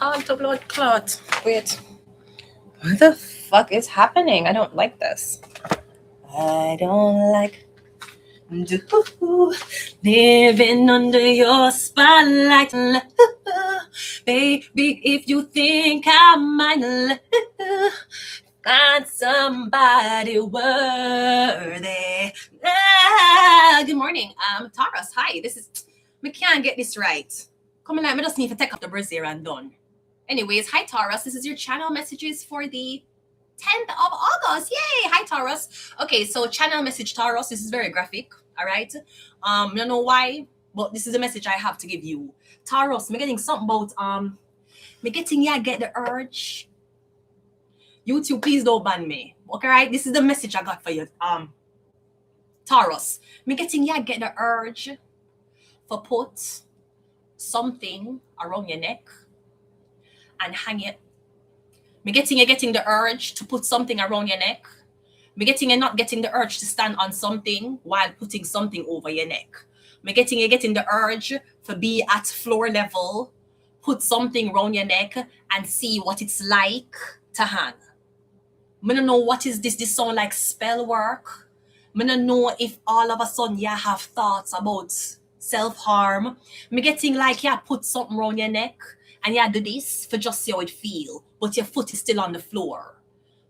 clogged the blood clot. Wait. What the fuck is happening? I don't like this. I don't like living under your spotlight. Baby, if you think I might find somebody worthy. Good morning. Taurus, hi. This is me can't get this right. Come on, me just need to take off the brazier and done. Anyways, hi Taurus. This is your channel messages for the 10th of August. Yay! Hi Taurus. Okay, so channel message Taurus. This is very graphic. All right. I don't know why, but this is the message I have to give you. Taurus, me getting something about me getting get the urge. YouTube, please don't ban me. Okay, right? This is the message I got for you. Taurus, me getting get the urge for put something around your neck and hang it. Me getting the urge to put something around your neck. Me getting not getting the urge to stand on something while putting something over your neck. Me getting the urge to be at floor level, put something around your neck and see what it's like to hang. Me don't know what is this. This sound like spell work. Me don't know if all of a sudden you have thoughts about self-harm. Me getting like put something around your neck and do this for just see how it feel, but your foot is still on the floor.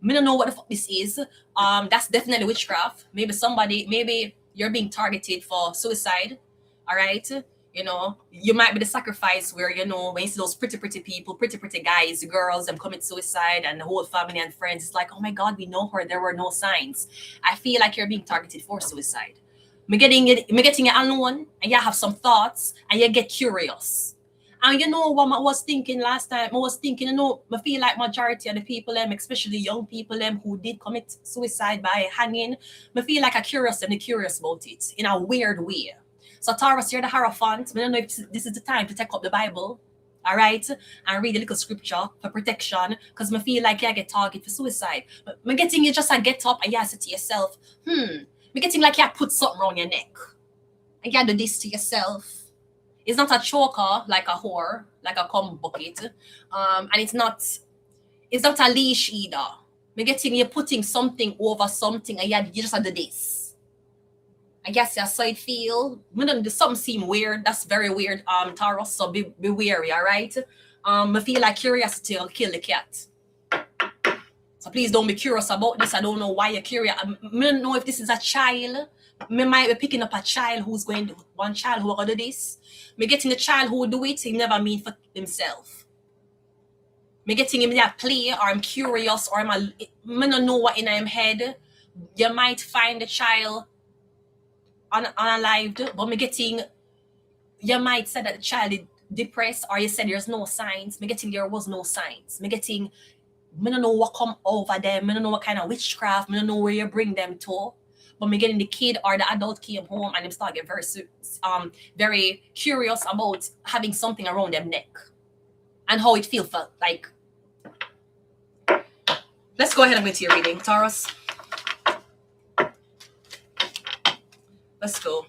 Me don't know what the fuck this is. That's definitely witchcraft. Maybe you're being targeted for suicide. All right. You know, you might be the sacrifice where, when you see those pretty people, pretty guys, girls, them commit suicide and the whole family and friends, it's like, oh my God, we know her. There were no signs. I feel like you're being targeted for suicide. Me getting it alone and you have some thoughts and you get curious. And what I was thinking last time? I was thinking, I feel like majority of the people, especially young people, who did commit suicide by hanging, I feel like they're curious about it in a weird way. So Taurus, you're the Hierophant. I don't know if this is the time to take up the Bible, all right, and read a little scripture for protection, because I feel like you get targeted for suicide. But I'm getting you just get up and you say to yourself, I'm getting like you put something around your neck. And you do this to yourself. It's not a choker like a whore, like a cum bucket. And it's not a leash either. I'm getting you putting something over something and you just do this. I guess that's how it feel. Something seem weird. That's very weird, Taurus. So be wary, all right? I feel like curiosity will kill the cat. So please don't be curious about this. I don't know why you're curious. I don't know if this is a child. I might be picking up a child who will do this. Me getting a child who will do it, he never mean for himself. Me getting him that play, or I'm curious, or I don't know what in him head. You might find the child unalived, but me getting, you might say that the child is depressed, or you said there's no signs. Me getting there was no signs. Me getting, me don't know what come over them. Me don't know what kind of witchcraft. Me don't know where you bring them to. But me getting the kid or the adult came home and them start get very curious about having something around their neck and how it felt like. Let's go ahead and go to your reading, Taurus. Let's go.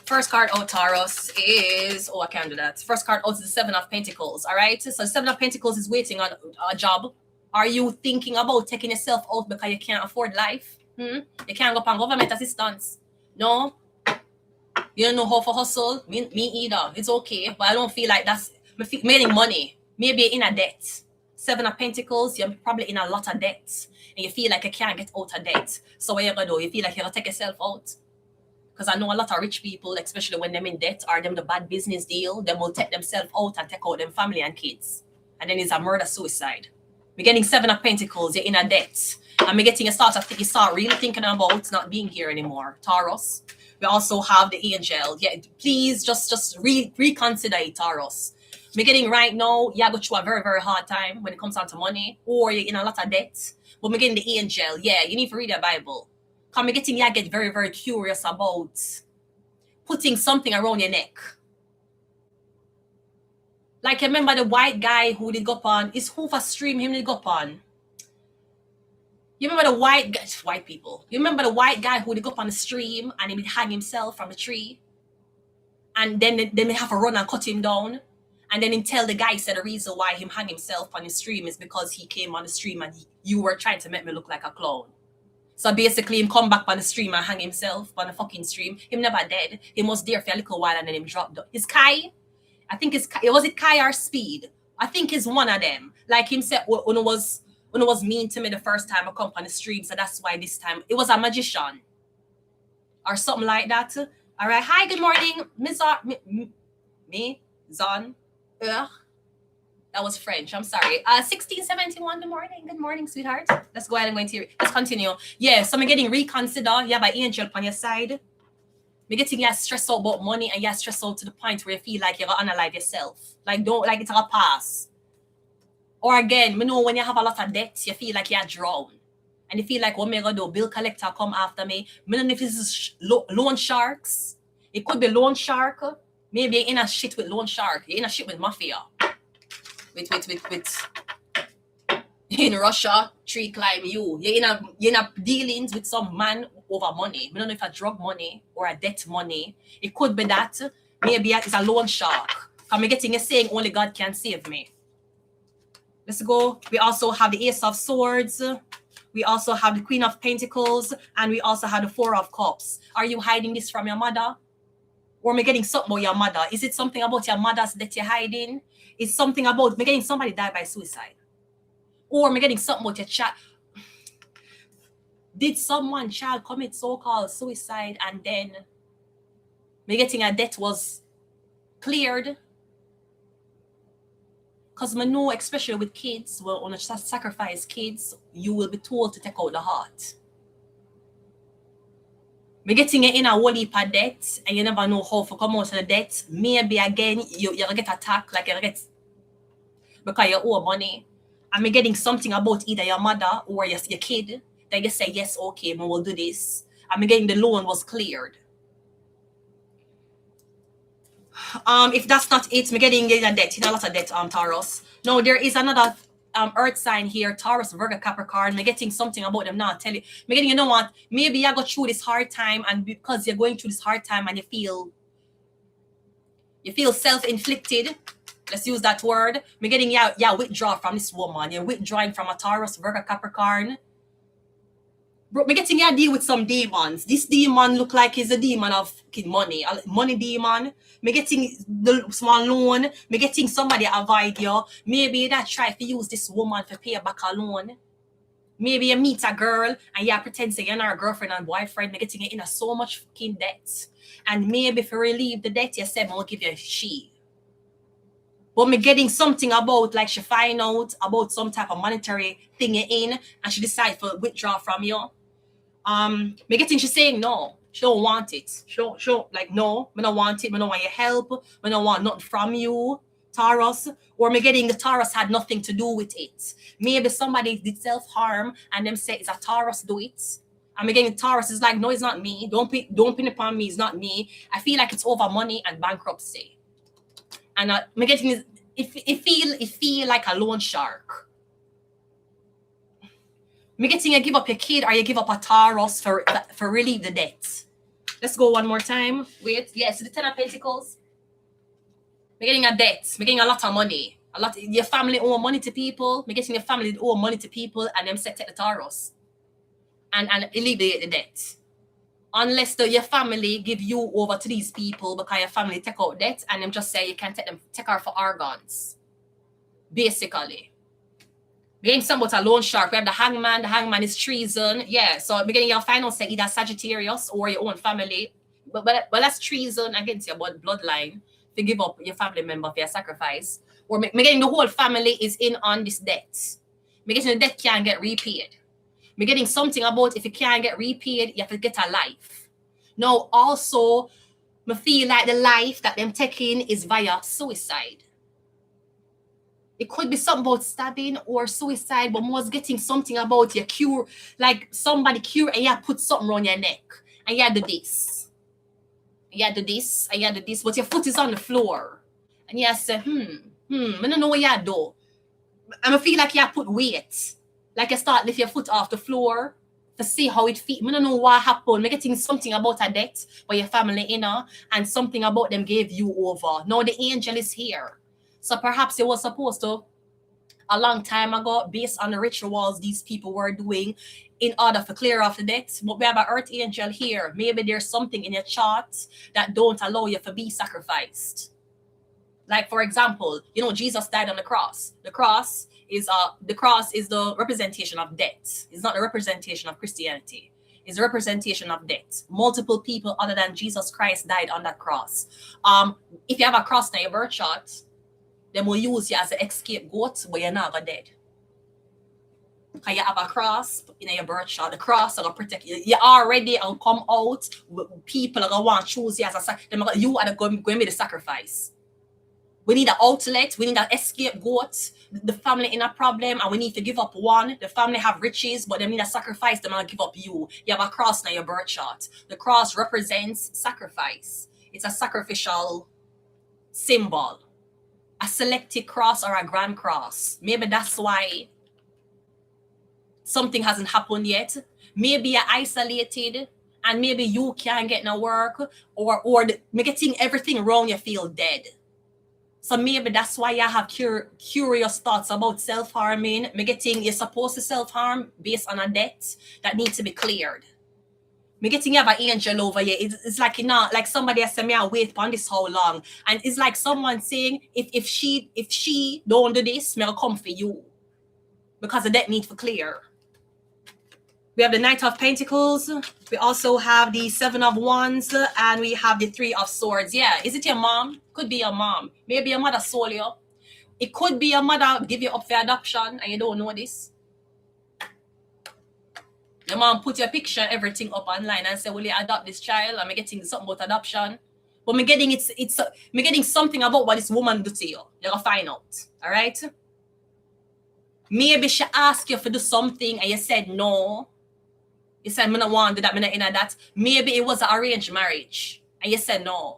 First card out, Taurus, is... I can't do that. First card out is the Seven of Pentacles, all right? So Seven of Pentacles is waiting on a job. Are you thinking about taking yourself out because you can't afford life? You can't go up on government assistance. No? You don't know how to hustle? Me either. It's okay, but I don't feel like that's... making money. Maybe you're in a debt. Seven of Pentacles, you're probably in a lot of debt. And you feel like you can't get out of debt. So what you gonna do? You feel like you're gonna take yourself out? Because I know a lot of rich people, especially when they're in debt or them the bad business deal, them will take themselves out and take out them family and kids. And then it's a murder-suicide. We're getting Seven of Pentacles, you're in a debt. And we're getting you start really thinking about not being here anymore, Taurus. We also have the Angel. Yeah, please just reconsider it, Taurus. We're getting right now, you go through a very, very hard time when it comes down to money, or you're in a lot of debt. But we're getting the Angel. Yeah, you need to read the Bible. Come getting you get very, very curious about putting something around your neck. Like, remember the white guy who did go up on, is who for stream him did go up on? You remember the white people? You remember the white guy who did go up on the stream and he would hang himself from a tree? And then they have to run and cut him down. And then him tell the guy, said the reason why him hang himself on the stream is because he came on the stream and you were trying to make me look like a clown. So basically, him come back on the stream and hang himself on the fucking stream. Him never dead. He was there for a little while and then him dropped. His Kai, I think was it Kai or Speed? I think it's one of them. Like him said, when it was mean to me the first time I come on the stream, so that's why this time it was a magician or something like that. All right. Hi, good morning, me, Zon. That was French. I'm sorry. 1671. Good morning, sweetheart. Let's go ahead and let's continue. Yeah, so I'm getting reconsider. You have an angel on your side. You're getting you stressed out about money and you're stressed out to the point where you feel like you're gonna unalive yourself. Like don't like it's a pass. Or again, you know when you have a lot of debts, you feel like you're drowned. And you feel like what am I gonna do? Bill collector come after me. I don't know if this is loan sharks. It could be loan shark. Maybe you're in a shit with loan shark. You're in a shit with mafia. With in Russia, tree climb you. You're in a dealings with some man over money. I don't know if a drug money or a debt money. It could be that. Maybe it's a loan shark. I'm getting a saying only God can save me. Let's go. We also have the Ace of Swords. We also have the Queen of Pentacles. And we also have the Four of Cups. Are you hiding this from your mother? Or am I getting something about your mother? Is it something about your mother's that you're hiding? Is something about me getting somebody die by suicide? Or am I getting something about your child? Did someone child commit so-called suicide and then me getting a debt was cleared? Because I know, especially with kids, well, when you sacrifice kids, you will be told to take out the heart. Me getting it in a whole heap of debt and you never know how to come out of the debt. Maybe again, you're going to get attacked like you get because you owe money. And me getting something about either your mother or your kid that you say, yes, okay, we will do this. And me getting the loan was cleared. If that's not it, me getting a debt, a lot of debt, Taurus. No, there is another earth sign here, Taurus, Virgo, Capricorn. Me getting something about them now. Tell you, me getting, you know what? Maybe you go through this hard time, and because you're going through this hard time, and you feel self-inflicted. Let's use that word. Me getting withdraw from this woman. You're withdrawing from a Taurus, Virgo, Capricorn. Bro, me getting you deal with some demons. This demon look like he's a demon of money. A money demon. Me getting the small loan. Me getting somebody avoid you. Maybe that try to use this woman to pay back a loan. Maybe you meet a girl and you pretend say you're not a girlfriend and boyfriend. Me getting you in so much fucking debt. And maybe if you relieve the debt, you say, I'll give you a she. But me getting something about like she find out about some type of monetary thing you're in and she decide to withdraw from you. Me getting she saying no, she don't want it. She don't like no, me don't want it, me don't want your help, me don't want nothing from you, Taurus. Or me getting the Taurus had nothing to do with it. Maybe somebody did self-harm and them say it's a Taurus do it. And me getting Taurus is like, no, it's not me. Don't pin it upon me, it's not me. I feel like it's over money and bankruptcy. And me getting it feel like a loan shark. Me getting you give up your kid or you give up a Taurus for relieve the debt. Let's go one more time. Wait, yes, the Ten of Pentacles. Me getting a debt. Me getting a lot of money. Your family owe money to people. Me getting your family owe money to people and them set the Taurus. And alleviate the debt. Unless your family give you over to these people because your family take out debt and them just say you can't take her for organs. Basically. Being somewhat a loan shark. We have the hangman. The hangman is treason. Yeah, so beginning your final say either Sagittarius or your own family. But that's treason against your bloodline to give up your family member for your sacrifice. Or getting the whole family is in on this debt. Me getting the debt can't get repaid. Me getting something about if you can't get repaid, you have to get a life. Now, also, me feel like the life that them taking is via suicide. It could be something about stabbing or suicide, but most getting something about your cure, like somebody cure and you put something around your neck. And you do this. You do this, and you do this, but your foot is on the floor. And you say, I don't know what you do. And I feel like you put weight. Like you start lift your foot off the floor to see how it feels. I don't know what happened. I'm getting something about a debt for your family, and something about them gave you over. Now the angel is here. So perhaps it was supposed to a long time ago, based on the rituals these people were doing in order to clear off the debt. But we have an earth angel here. Maybe there's something in your chart that don't allow you to be sacrificed. Like, for example, you know, Jesus died on the cross. The cross is the representation of debt. It's not the representation of Christianity. It's a representation of debt. Multiple people other than Jesus Christ died on that cross. If you have a cross in your birth chart, they will use you as an scapegoat, but you're not dead. Because you have a cross in your birth chart. The cross are going to protect you. You already come out. People are going to want to choose you as a sacrifice. You are going to be the sacrifice. We need an outlet. We need an scapegoat. The family in a problem, and we need to give up one. The family have riches, but they need a sacrifice. They're going to give up you. You have a cross in your birth chart. The cross represents sacrifice. It's a sacrificial symbol. A selected cross or a grand cross. Maybe that's why something hasn't happened yet. Maybe you're isolated and maybe you can't get no work or getting everything wrong, you feel dead. So maybe that's why you have curious thoughts about self-harming. You're supposed to self-harm based on a debt that needs to be cleared. You have an angel over you. It's like, you know, like somebody has said, me, I wait on this how long. And it's like someone saying, if she don't do this, I'll come for you. Because the debt needs to clear. We have the Knight of Pentacles. We also have the Seven of Wands. And we have the Three of Swords. Yeah, is it your mom? Could be your mom. Maybe your mother sold you. It could be your mother give you up for adoption and you don't know this. Your mom put your picture, everything up online and say, will you adopt this child? I'm getting something about adoption. But me getting something about what this woman do to you. You're gonna find out. All right? Maybe she asked you to do something and you said no. You said, I don't want to do that, I'm not in that. Maybe it was an arranged marriage and you said no.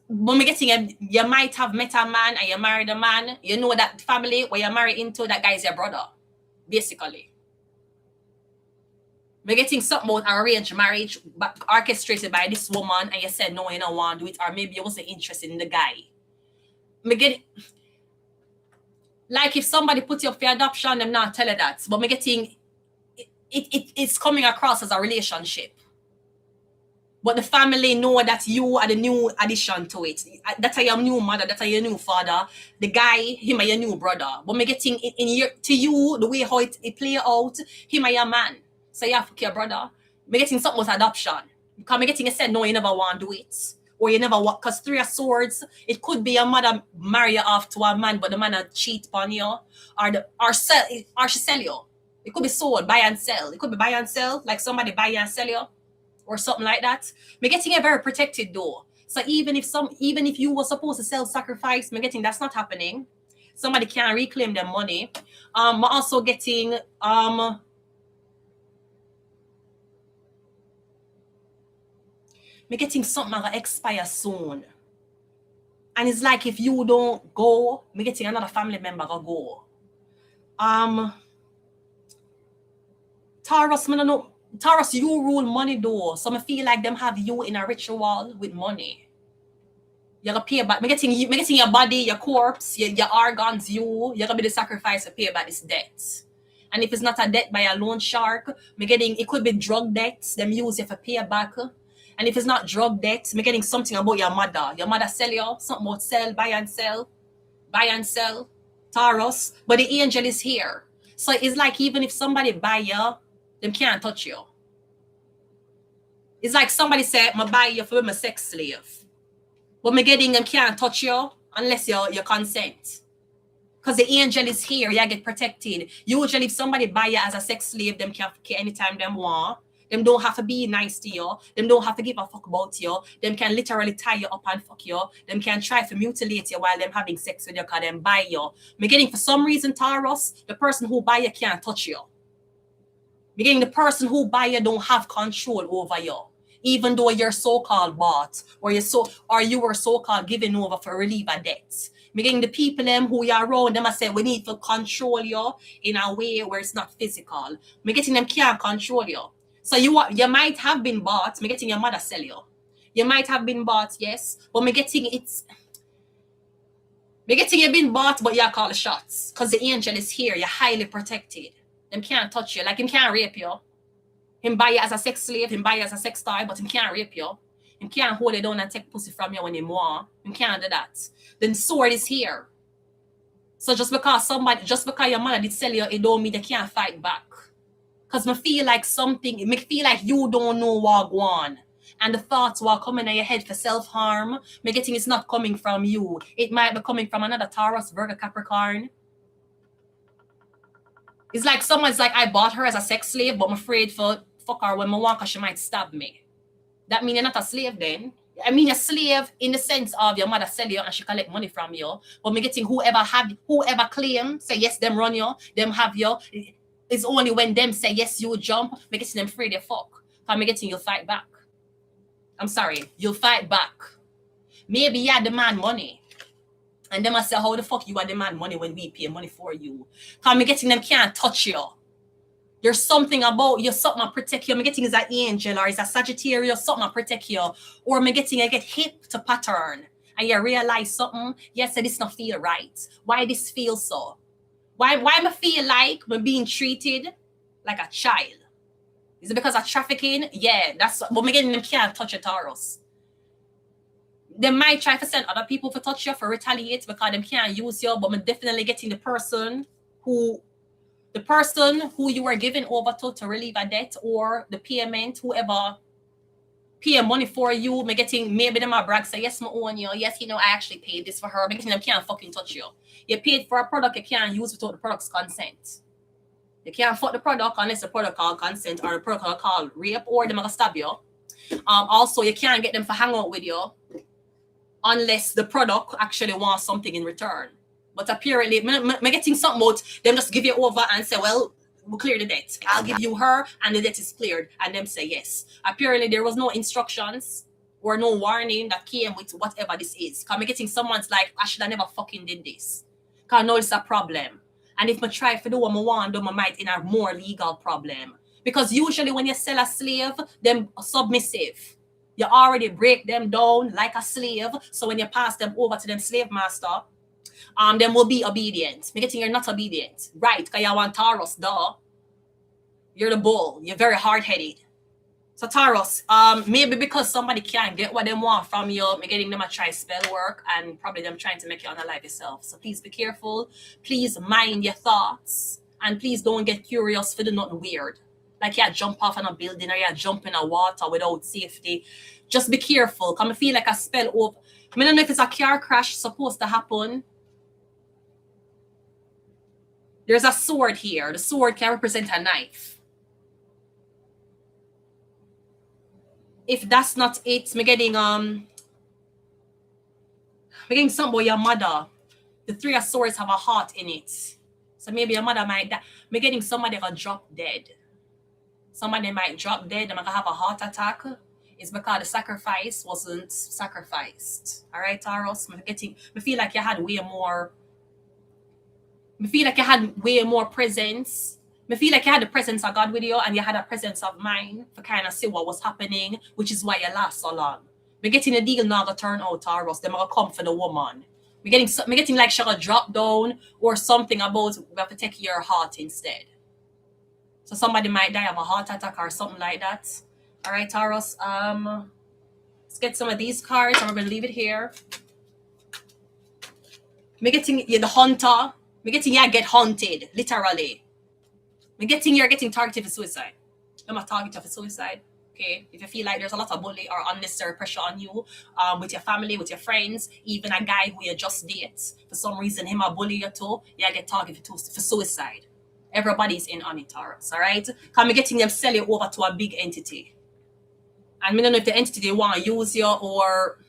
But you might have met a man and you married a man. You know that family where you're married into, that guy is your brother. Basically. We're getting something about arranged marriage but orchestrated by this woman and you said no, you don't want to do it, or maybe you wasn't interested in the guy. Like if somebody put you up for adoption, I'm not telling that. But we're getting it's coming across as a relationship. But the family know that you are the new addition to it. That's your new mother, that's your new father. The guy, him are your new brother. But we're getting to you, the way how it play out, him are your man. So you have to care, brother. We're getting something with adoption. Because we're getting you said, no, you never want to do it. Or you never want, because Three of Swords, it could be your mother marry you off to a man, but the man cheat on you. Or she sell you. It could be sold, buy and sell. It could be buy and sell, like somebody buy and sell you. Or something like that. We're getting it very protected though. So even if you were supposed to self-sacrifice, we're getting that's not happening. Somebody can reclaim their money. We're also getting we're getting something that will expire soon. And it's like if you don't go, we're getting another family member will go. Taurus, I don't know. Taurus, you rule money though. So I feel like them have you in a ritual with money. You're gonna pay back. I'm getting your body, your corpse, your organs, you're gonna be the sacrifice to pay back this debt. And if it's not a debt by a loan shark, it could be drug debts, them use it for pay back. And if it's not drug debt, I'm getting something about your mother. Your mother sell you, something about sell, buy and sell. Taurus. But the angel is here. So it's like even if somebody buy you, them can't touch you. It's like somebody said, I buy you for my sex slave. But me getting them can't touch you unless you consent. Because the angel is here, you get protected. Usually if somebody buy you as a sex slave, them can anytime them want. Them don't have to be nice to you. Them don't have to give a fuck about you. Them can literally tie you up and fuck you. Them can try to mutilate you while them having sex with you because them buy you. Me getting for some reason, Taurus, the person who buy you can't touch you. Meaning the person who buy you don't have control over you, even though you're so-called bought or you were so-called given over for relief of debts. Meaning the people them who you're around them I say we need to control you in a way where it's not physical. Me getting them can't control you. So you might have been bought. Me getting your mother sell you. You might have been bought, yes, but me getting Me getting you been bought, but you call the shots. Because the angel is here. You're highly protected. Them can't touch you. Like him can't rape you. Him buy you as a sex slave. Him buy you as a sex toy, but him can't rape you. Him can't hold it down and take pussy from you when him want. Him can't do that. Then sword is here. So just because your mother did sell you, it don't mean they can't fight back. Because me feel like something, me feel like you don't know what go on. And the thoughts were coming in your head for self-harm. Me getting it's not coming from you. It might be coming from another Taurus, Virgo, Capricorn. It's like someone's like, I bought her as a sex slave, but I'm afraid for fuck her when I want because she might stab me. That means you're not a slave then. I mean a slave in the sense of your mother sell you and she collect money from you. But me getting whoever claim, say yes, them run you, them have you. It's only when them say yes, you jump, me getting them afraid they fuck. Because me getting you fight back. I'm sorry, you'll fight back. Maybe you demand money. And them must say, how the fuck you demand money when we pay money for you? Because me getting them can't touch you. There's something about you, something to protect you. Me getting is an angel or is a Sagittarius, something to protect you. Or me getting you get hip to pattern. And you realize something, yes, this not feel right. Why this feel so? Why me feel like me being treated like a child? Is it because of trafficking? Yeah, that's but me getting them can't touch a Taurus. They might try to send other people to touch you for retaliate because them can't use you, but me definitely getting the person who you were given over to relieve a debt or the payment, whoever pay money for you, me getting maybe them a brag say yes, me own you. Yes, I actually paid this for her. Me getting them can't fucking touch you. You paid for a product you can't use without the product's consent. You can't fuck the product unless the product called consent or the product called rape or them gonna stab you. Also, you can't get them to hang out with you unless the product actually wants something in return. But apparently, me getting something out, them just give you over and say, well, we'll clear the debt. I'll give you her and the debt is cleared. And them say yes. Apparently, there was no instructions or no warning that came with whatever this is. Because me getting someone's like, I should have never fucking did this. Because I know it's a problem. And if I try to do what I want, I might in a more legal problem. Because usually when you sell a slave, them submissive. You already break them down like a slave. So when you pass them over to them slave master, them will be obedient. Me getting you're not obedient. Right, because you want Taurus, duh. You're the bull. You're very hard-headed. So Taurus, maybe because somebody can't get what they want from you, me getting them a try spell work and probably them trying to make you unalive yourself. So please be careful. Please mind your thoughts. And please don't get curious for the nothing weird. Like you jump off on a building or you jump in a water without safety. Just be careful. Because I feel like a spell over. I don't know if it's a car crash supposed to happen. There's a sword here. The sword can represent a knife. If that's not it, me getting something about your mother. The three of swords have a heart in it. So maybe your mother might die. Me getting somebody gonna drop dead. Somebody might drop dead, they're gonna have a heart attack. It's because the sacrifice wasn't sacrificed. Alright, Taurus. Me feel like you had way more. Me feel like you had way more presence. Me feel like you had the presence of God with you and you had a presence of mind to kind of see what was happening, which is why you last so long. Me getting a deal now gonna turn out, Taurus. They're gonna come for the woman. Me getting like she gonna drop down or something about we have to take your heart instead. So somebody might die of a heart attack or something like that. All right, Taurus. Let's get some of these cards and we're gonna leave it here. Me getting you the hunter. Me getting you get hunted, literally. Me getting you're getting targeted for suicide. I'm a target for suicide. Okay, if you feel like there's a lot of bully or unnecessary pressure on you, with your family, with your friends, even a guy who you just date, for some reason him a bully you too, you get targeted for suicide. Everybody's in on it, Taurus, all right? Because me getting them sell you over to a big entity. And me don't know if the entity they want to use you or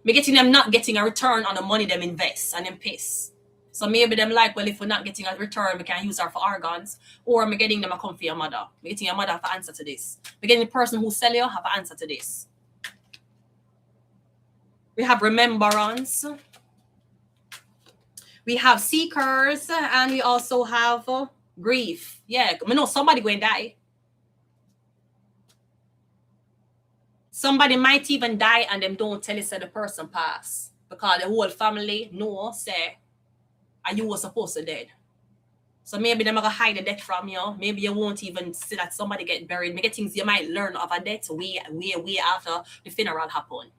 me getting them not getting a return on the money them invest and them piss. So maybe them like, well, if we're not getting a return, we can use her for organs. Or me getting them a come for your mother. Me getting your mother have to answer to this. Me getting the person who sell you have to answer to this. We have remembrance. We have seekers. And we also have grief. Yeah, I know somebody going to die. Somebody might even die and them don't tell us that the person passed. because the whole family know, say, and you were supposed to dead. So maybe they're gonna hide the death from you. Maybe you won't even see that somebody get buried. Maybe things you might learn of a death way after the funeral happened.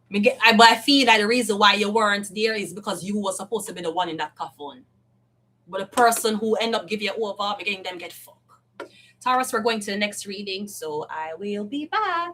But I feel that the reason why you weren't there is because you were supposed to be the one in that coffin. But the person who end up giving you over, making them get fucked. Taurus, we're going to the next reading, so I will be back.